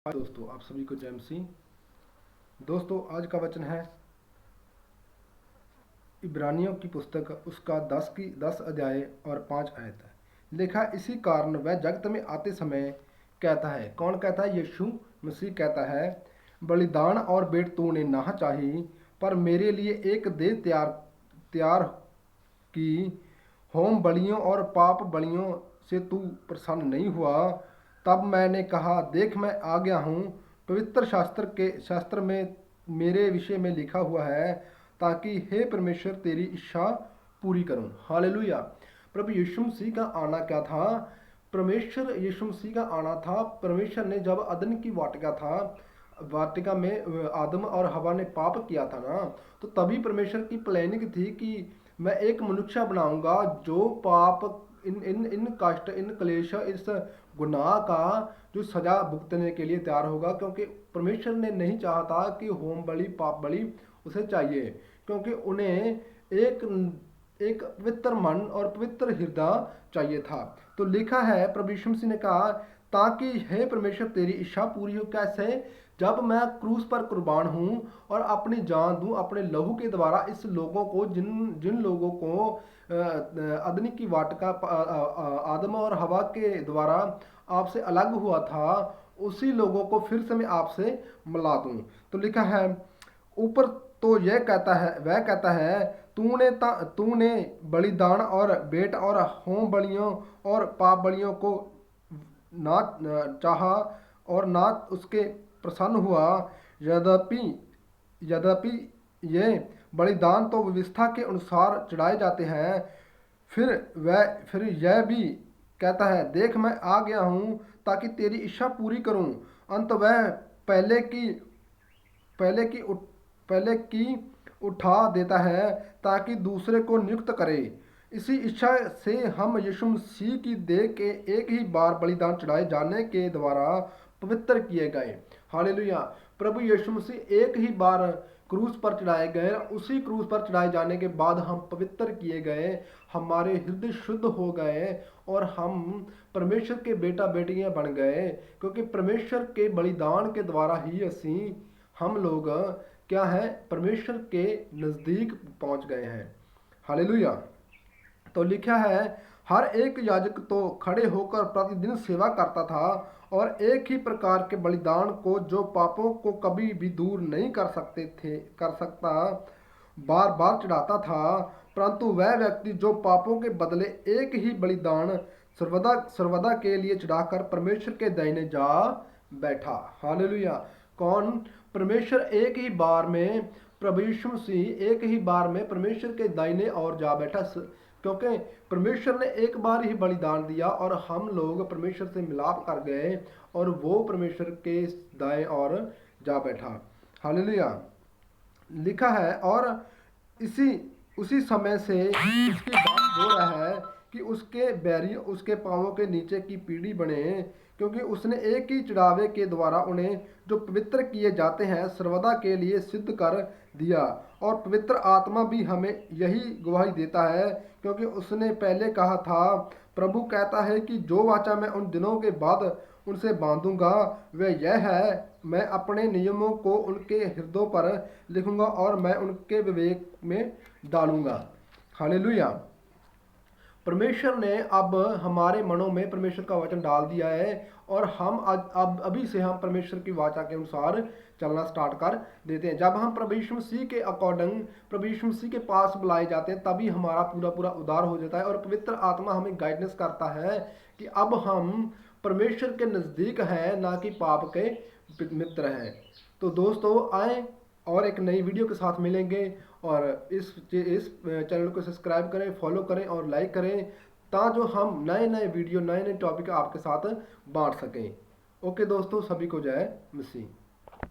दोस्तों, आप सभी को जय मसीह। दोस्तों, आज का वचन है इब्रानियों की पुस्तक, उसका 10 अध्याय और 5 आयत है। लिखा, इसी कारण वह जगत में आते समय कहता है। कौन कहता है? यीशु मसीह कहता है, बलिदान और भेंट तूने ना चाही, पर मेरे लिए एक देह तैयार तैयार की। होम बलियों और पाप बलियों से तू प्रसन्न नहीं हुआ। तब मैंने कहा, देख मैं आ गया हूँ। पवित्र शास्त्र में मेरे विषय में लिखा हुआ है, ताकि हे परमेश्वर तेरी इच्छा पूरी करूं। हालेलुया। प्रभु यीशु मसीह का आना क्या था? परमेश्वर यीशु मसीह का आना था। परमेश्वर ने जब अदन की वाटिका में आदम और हवा ने पाप किया था ना, तो तभी परमेश्वर की प्लानिंग थी कि मैं एक मनुष्य बनाऊंगा जो पाप इन इन इन कष्ट, इन क्लेश, इस गुनाह का जो सजा भुगतने के लिए तैयार होगा। क्योंकि परमेश्वर ने नहीं चाहा था कि होम बलि, पाप बलि उसे चाहिए, क्योंकि उन्हें एक एक पवित्र मन और पवित्र हृदय चाहिए था। तो लिखा है, प्रभु यीशु मसीह ने कहा, ताकि हे परमेश्वर तेरी इच्छा पूरी हो। कैसे? जब मैं क्रूस पर कुर्बान हूँ और अपनी जान दूँ अपने लहू के द्वारा, इस लोगों को, जिन जिन लोगों को अदनी की वाटिका आदम और हवा के द्वारा आपसे अलग हुआ था, उसी लोगों को फिर से मैं आपसे मिला दूं। तो लिखा है ऊपर, तो यह कहता है, वह कहता है, तूने बलिदान और भेंट और होम बलियों और पाप बलियों को ना चाहा और ना उसके प्रसन्न हुआ। यद्यपि यद्यपि ये बलिदान तो व्यवस्था के अनुसार चढ़ाए जाते हैं। फिर यह भी कहता है, देख मैं आ गया हूँ ताकि तेरी इच्छा पूरी करूँ। अंत वह पहले की पहले की उठ पहले की उठा देता है, ताकि दूसरे को नियुक्त करे। इसी इच्छा से हम यीशु मसीह की देह के एक ही बार बलिदान चढ़ाए जाने के द्वारा पवित्र किए गए। हालेलुया। प्रभु यीशु मसीह एक ही बार क्रूस पर चढ़ाए गए। उसी क्रूस पर चढ़ाए जाने के बाद हम पवित्र किए गए, हमारे हृदय शुद्ध हो गए और हम परमेश्वर के बेटा बेटियां बन गए। क्योंकि परमेश्वर के बलिदान के द्वारा ही हम लोग क्या है, परमेश्वर के नज़दीक पहुंच गए हैं। हालेलुया। तो लिखा है, हर एक याजक तो खड़े होकर प्रतिदिन सेवा करता था और एक ही प्रकार के बलिदान को, जो पापों को कभी भी दूर नहीं कर सकता, बार बार चढ़ाता था। परंतु वह व्यक्ति जो पापों के बदले एक ही बलिदान सर्वदा सर्वदा के लिए चढ़ाकर परमेश्वर के दाहिने जा बैठा। हालेलुया। कौन? परमेश्वर एक ही बार में, प्रभु यीशु मसीह एक ही बार में परमेश्वर के दाहिने ओर जा बैठा। क्योंकि परमेश्वर ने एक बार ही बलिदान दिया और हम लोग परमेश्वर से मिलाप कर गए और वो परमेश्वर के दाएं ओर जा बैठा। हालेलुया। लिखा है, और इसी उसी समय से उसकी बात हो रहा है कि उसके बैरी उसके पांवों के नीचे की पीढ़ी बने, क्योंकि उसने एक ही चढ़ावे के द्वारा उन्हें जो पवित्र किए जाते हैं सर्वदा के लिए सिद्ध कर दिया। और पवित्र आत्मा भी हमें यही गवाही देता है, क्योंकि उसने पहले कहा था, प्रभु कहता है कि जो वाचा मैं उन दिनों के बाद उनसे बांधूंगा वह यह है, मैं अपने नियमों को उनके हृदयों पर लिखूंगा और मैं उनके विवेक में डालूंगा। हालेलुया। परमेश्वर ने अब हमारे मनों में परमेश्वर का वचन डाल दिया है और हम अब अभी से हम परमेश्वर की वाचा के अनुसार चलना स्टार्ट कर देते हैं। जब हम प्रभु यीशु मसीह के अकॉर्डिंग प्रभु यीशु मसीह के पास बुलाए जाते हैं, तभी हमारा पूरा पूरा उद्धार हो जाता है और पवित्र आत्मा हमें गाइडेंस करता है कि अब हम परमेश्वर के नज़दीक हैं, ना कि पाप के मित्र हैं। तो दोस्तों, आए और एक नई वीडियो के साथ मिलेंगे और इस चैनल को सब्सक्राइब करें, फॉलो करें और लाइक करें, ताकि जो हम नए नए वीडियो, नए नए टॉपिक आपके साथ बांट सकें। ओके दोस्तों, सभी को जय मसीह।